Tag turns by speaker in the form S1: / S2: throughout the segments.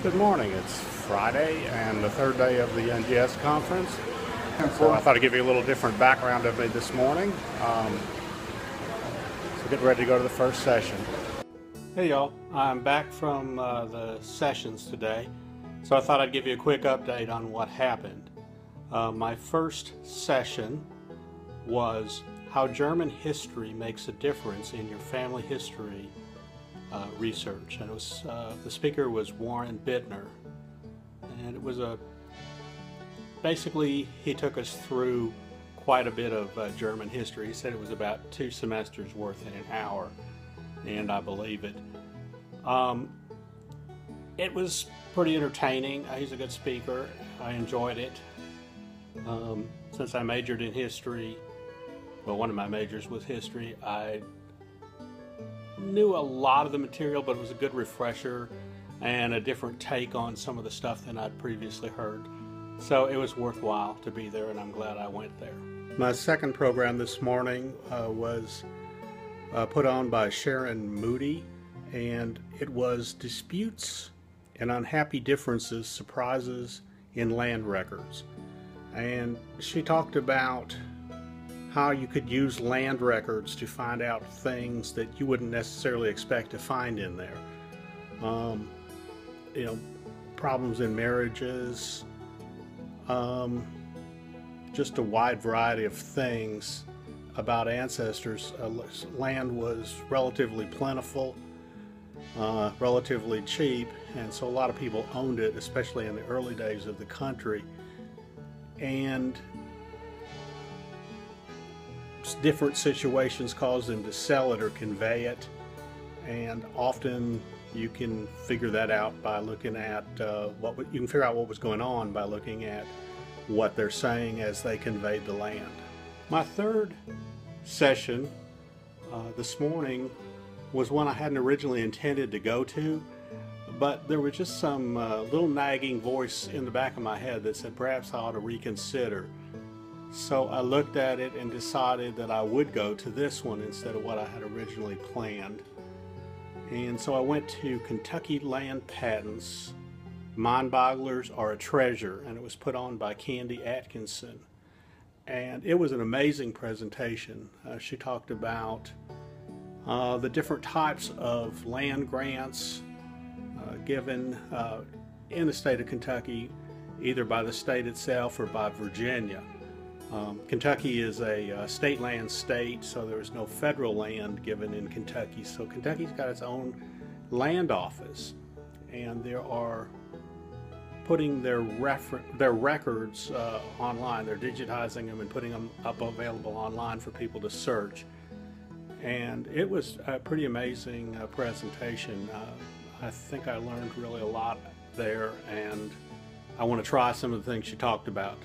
S1: Good morning. It's Friday and the third day of the NGS Conference. So I thought I'd give you a little different background of me this morning. So get ready to go to the first session. Hey y'all, I'm back from the sessions today. So I thought I'd give you a quick update on what happened. My first session was how German history makes a difference in your family history research, and it was the speaker was Warren Bittner, and it was basically he took us through quite a bit of German history. He said it was about 2 semesters worth in an hour, and I believe it. It was pretty entertaining. He's a good speaker. I enjoyed it. Since I majored in history, well, one of my majors was history, I knew a lot of the material, but it was a good refresher and a different take on some of the stuff than I'd previously heard. So it was worthwhile to be there, and I'm glad I went there. My second program this morning was put on by Sharon Moody, and it was Disputes and Unhappy Differences, Surprises in Land Records. And she talked about how you could use land records to find out things that you wouldn't necessarily expect to find in there. You know, problems in marriages, just a wide variety of things about ancestors. Land was relatively plentiful, relatively cheap, and so a lot of people owned it, especially in the early days of the country. And different situations cause them to sell it or convey it, and often you can figure that out by looking at you can figure out what was going on by looking at what they're saying as they conveyed the land. My third session this morning was one I hadn't originally intended to go to, but there was just some little nagging voice in the back of my head that said perhaps I ought to reconsider. So I looked at it and decided that I would go to this one instead of what I had originally planned. And so I went to Kentucky Land Patents, Mind Bogglers Are a Treasure, and it was put on by Candy Atkinson. And it was an amazing presentation. She talked about the different types of land grants given in the state of Kentucky, either by the state itself or by Virginia. Kentucky is a state land state, so there is no federal land given in Kentucky. So Kentucky's got its own land office, and they are putting their records online. They're digitizing them and putting them up available online for people to search. And it was a pretty amazing presentation. I think I learned really a lot there, and I want to try some of the things she talked about.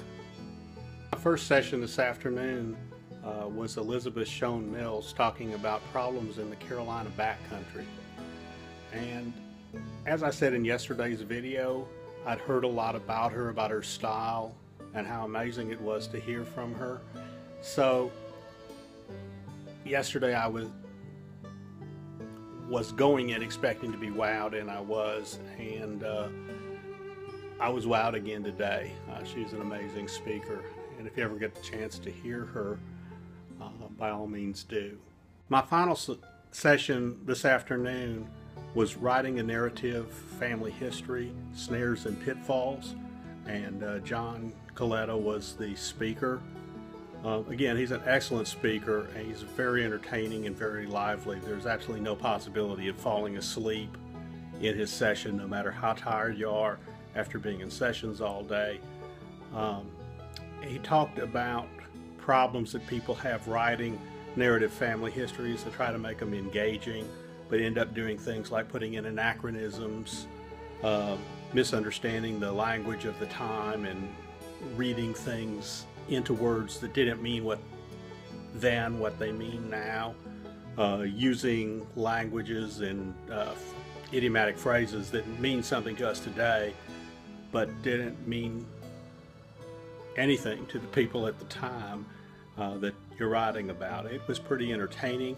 S1: My first session this afternoon was Elizabeth Schoen Mills talking about problems in the Carolina backcountry. And as I said in yesterday's video, I'd heard a lot about her style, and how amazing it was to hear from her. So yesterday I was going in expecting to be wowed, and I was, and I was wowed again today. She's an amazing speaker, and if you ever get the chance to hear her, by all means do. My final session this afternoon was Writing a Narrative, Family History, Snares and Pitfalls, and John Coletta was the speaker. Again, he's an excellent speaker, and he's very entertaining and very lively. There's absolutely no possibility of falling asleep in his session, no matter how tired you are after being in sessions all day. He talked about problems that people have writing narrative family histories to try to make them engaging, but end up doing things like putting in anachronisms, misunderstanding the language of the time, and reading things into words that didn't mean what they mean now, using languages and idiomatic phrases that mean something to us today but didn't mean anything to the people at the time that you're writing about. It was pretty entertaining,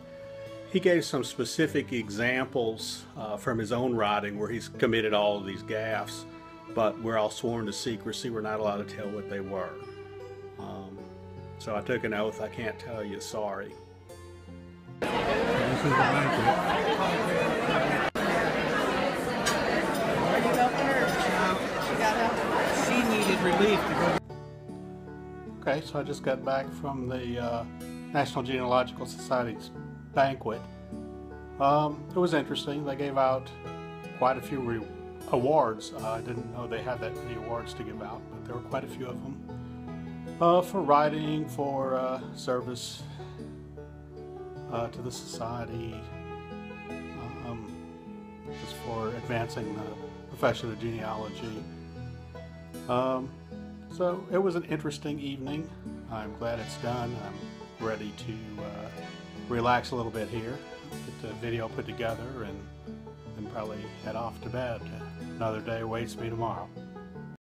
S1: He gave some specific examples from his own writing where he's committed all of these gaffes, but we're all sworn to secrecy. We're not allowed to tell what they were. So I took an oath. I can't tell you. Sorry.
S2: This is the banquet. She needed relief to go.
S1: Okay, so I just got back from the National Genealogical Society's banquet. It was interesting. They gave out quite a few awards. I didn't know they had that many awards to give out, but there were quite a few of them. For writing, for service to the society, just for advancing the profession of genealogy. So it was an interesting evening. I'm glad it's done. I'm ready to relax a little bit here, get the video put together, and then probably head off to bed. Another day awaits me tomorrow.